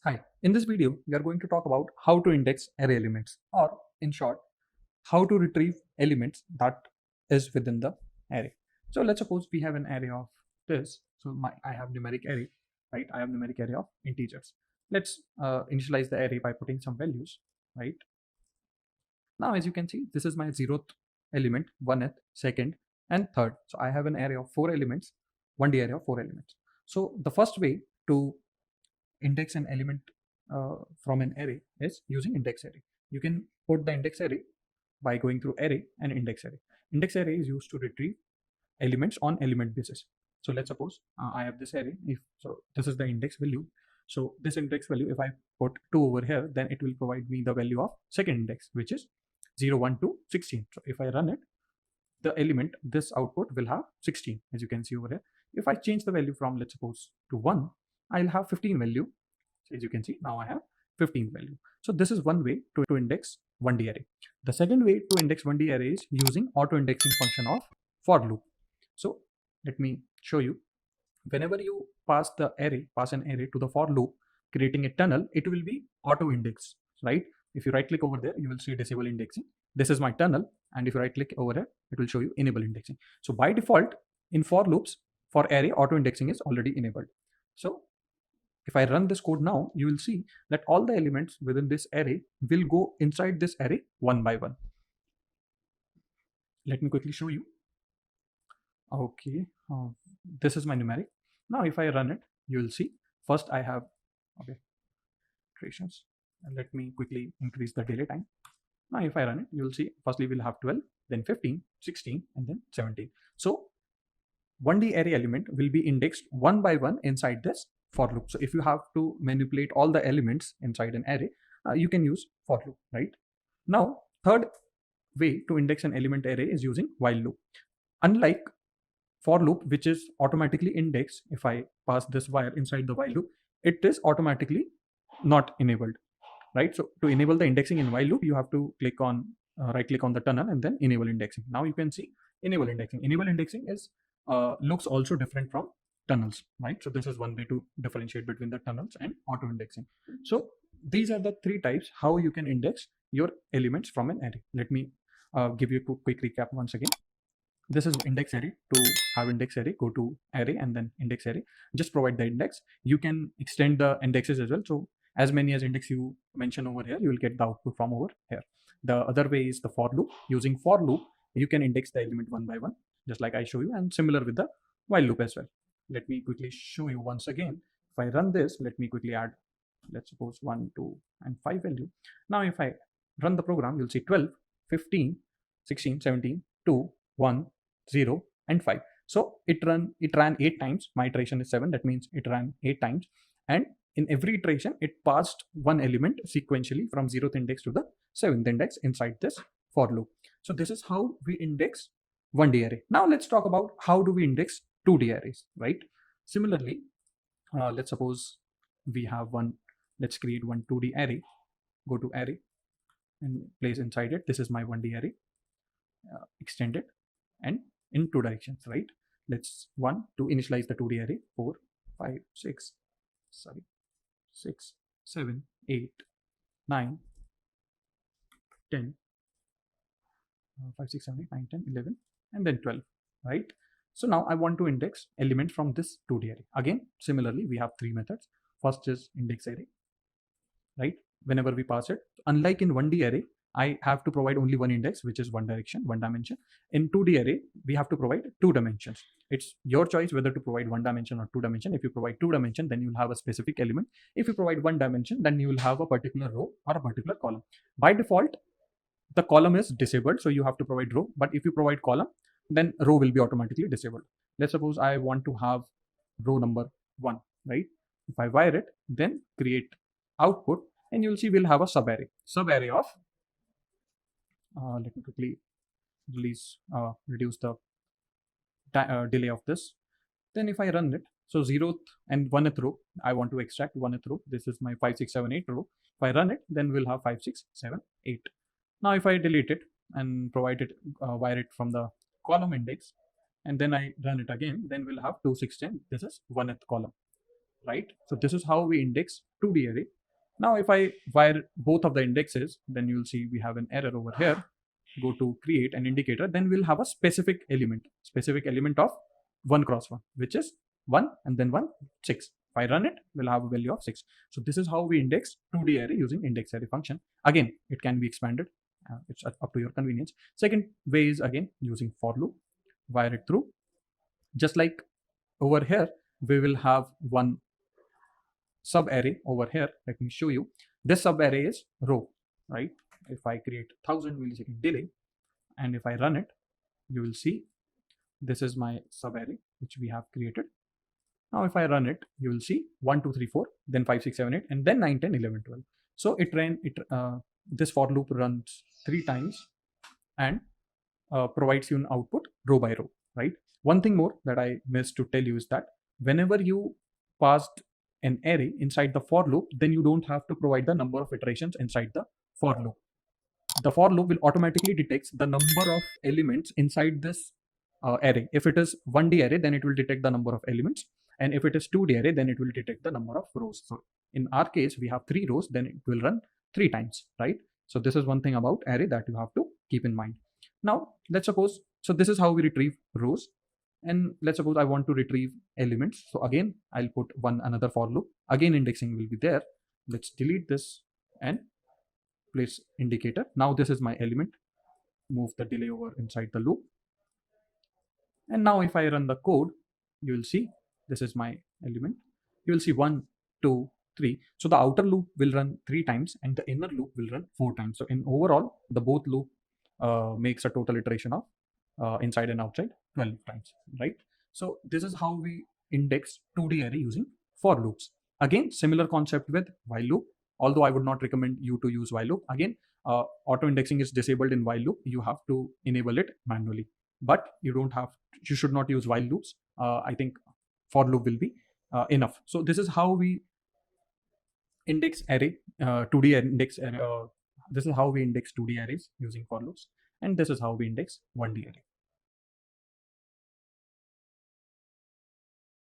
Hi, in this video, we are going to talk about how to index array elements, or in short, how to retrieve elements that is within the array. So let's suppose we have an array of this. So I have numeric array, right? I have numeric array of integers. Let's initialize the array by putting some values, right? Now, as you can see, this is my 0th element, 1th, 2nd, and 3rd. So I have an array of 4 elements, 1D array of 4 elements. So the first way to index an element from an array is using index array. You can put the index array by going through array and index array. Index array is used to retrieve elements on element basis. So let's suppose I have this array. If so, this is the index value. So this index value, if I put 2 over here, then it will provide me the value of second index, which is 0, 1 to 16. So if I run it, the element, this output will have 16, as you can see over here. If I change the value from, let's suppose, to 1, I'll have 15 value. So as you can see, now I have 15 value. So this is one way to index 1D array. The second way to index 1D array is using auto indexing function of for loop. So let me show you. Whenever you pass an array to the for loop, creating a tunnel, it will be auto index, right? If you right click over there, you will see disable indexing. This is my tunnel, and if you right click over here, it will show you enable indexing. So by default, in for loops, for array, auto indexing is already enabled. So if I run this code now, you will see that all the elements within this array will go inside this array one by one. Let me quickly show you. Okay, this is my numeric. Now if I run it, you will see first I have iterations, and let me quickly increase the delay time. Now if I run it, you will see firstly we'll have 12, then 15, 16, and then 17. So 1D array element will be indexed one by one inside this for loop. So if you have to manipulate all the elements inside an array, you can use for loop, right? Now, third way to index an element array is using while loop. Unlike for loop, which is automatically indexed, if I pass this wire inside the while loop, it is automatically not enabled, right? So to enable the indexing in while loop, you have to click on right click on the tunnel and then enable indexing. Now you can see enable indexing. Enable indexing is looks also different from tunnels, right? So this is one way to differentiate between the tunnels and auto indexing. So these are the three types how you can index your elements from an array. Let me give you a quick recap once again. This is index array. To have index array, go to array and then index array. Just provide the index. You can extend the indexes as well. So as many as index you mention over here, you will get the output from over here. The other way is the for loop. Using for loop, you can index the element one by one, just like I show you, and similar with the while loop as well. Let me quickly show you once again. If I run this, let me quickly add, let's suppose 1, 2, and 5 value. Now if I run the program, you'll see 12, 15, 16, 17, 2, 1, 0, and 5. So it ran 8 times. My iteration is 7. That means it ran 8 times. And in every iteration, it passed one element sequentially from 0th index to the 7th index inside this for loop. So this is how we index 1D array. Now let's talk about how do we index 2D arrays, right? Similarly, let's suppose we have let's create one 2D array. Go to array and place inside it. This is my 1D array. Extend it and in two directions, right? Let's to initialize the 2D array 4, 5, 6, 7, 8, 9, 10, 5, 6, 7, 8, 9, 10, 11, and then 12, right? So now I want to index elements from this 2D array. Again, similarly, we have three methods. First is index array, right? Whenever we pass it, unlike in 1D array, I have to provide only one index, which is one direction, one dimension. In 2D array, we have to provide 2 dimensions. It's your choice whether to provide 1 dimension or 2 dimension. If you provide 2 dimension, then you'll have a specific element. If you provide 1 dimension, then you will have a particular row or a particular column. By default, the column is disabled, so you have to provide row. But if you provide column, then row will be automatically disabled. Let's suppose I want to have row number 1, right? If I wire it, then create output, and you'll see we'll have a subarray of let me quickly reduce the delay of this. Then if I run it, so 0th and 1th row, I want to extract 1th row. This is my 5, 6, 7, 8 row. If I run it, then we'll have 5, 6, 7, 8. Now if I delete it and provide it, wire it from the column index, and then I run it again, then we'll have 2, 6, 10. This is 1th column. right? So this is how we index 2D array. Now if I wire both of the indexes, then you'll see we have an error over here. Go to create an indicator, then we'll have a specific element of 1 cross 1, which is 1 and then 1, 6. If I run it, we'll have a value of 6. So this is how we index 2D array using index array function. Again, it can be expanded. It's up to your convenience. Second way is again using for loop, wire it through. Just like over here, we will have one sub array over here. Let me show you. This sub array is row, right? If I create 1000 millisecond delay, and if I run it, you will see this is my sub array which we have created. Now if I run it, you will see 1 2 3 4, then 5 6 7 8, and then 9 10 11 12. So this for loop runs 3 times and provides you an output row by row, right? One thing more that I missed to tell you is that whenever you passed an array inside the for loop, then you don't have to provide the number of iterations inside the for loop. The for loop will automatically detect the number of elements inside this array. If it is 1D array, then it will detect the number of elements, and if it is 2D array, then it will detect the number of rows. So in our case, we have 3 rows, then it will run 3 times, right? So this is one thing about array that you have to keep in mind. Now let's suppose, so this is how we retrieve rows, and let's suppose I want to retrieve elements. So again, I'll put another for loop. Again, indexing will be there. Let's delete this and place indicator. Now this is my element. Move the delay over inside the loop. And now if I run the code, you will see this is my element. You will see 1, 2, 3. So the outer loop will run 3 times and the inner loop will run 4 times. So in overall, the both loop makes a total iteration of inside and outside 12 times, right? So this is how we index 2D array using for loops. Again, similar concept with while loop, although I would not recommend you to use while loop. Again, auto indexing is disabled in while loop. You have to enable it manually, but you should not use while loops. I think for loop will be enough. So this is how we index array, 2D index array. This is how we index 2D arrays using for loops, and this is how we index 1D array.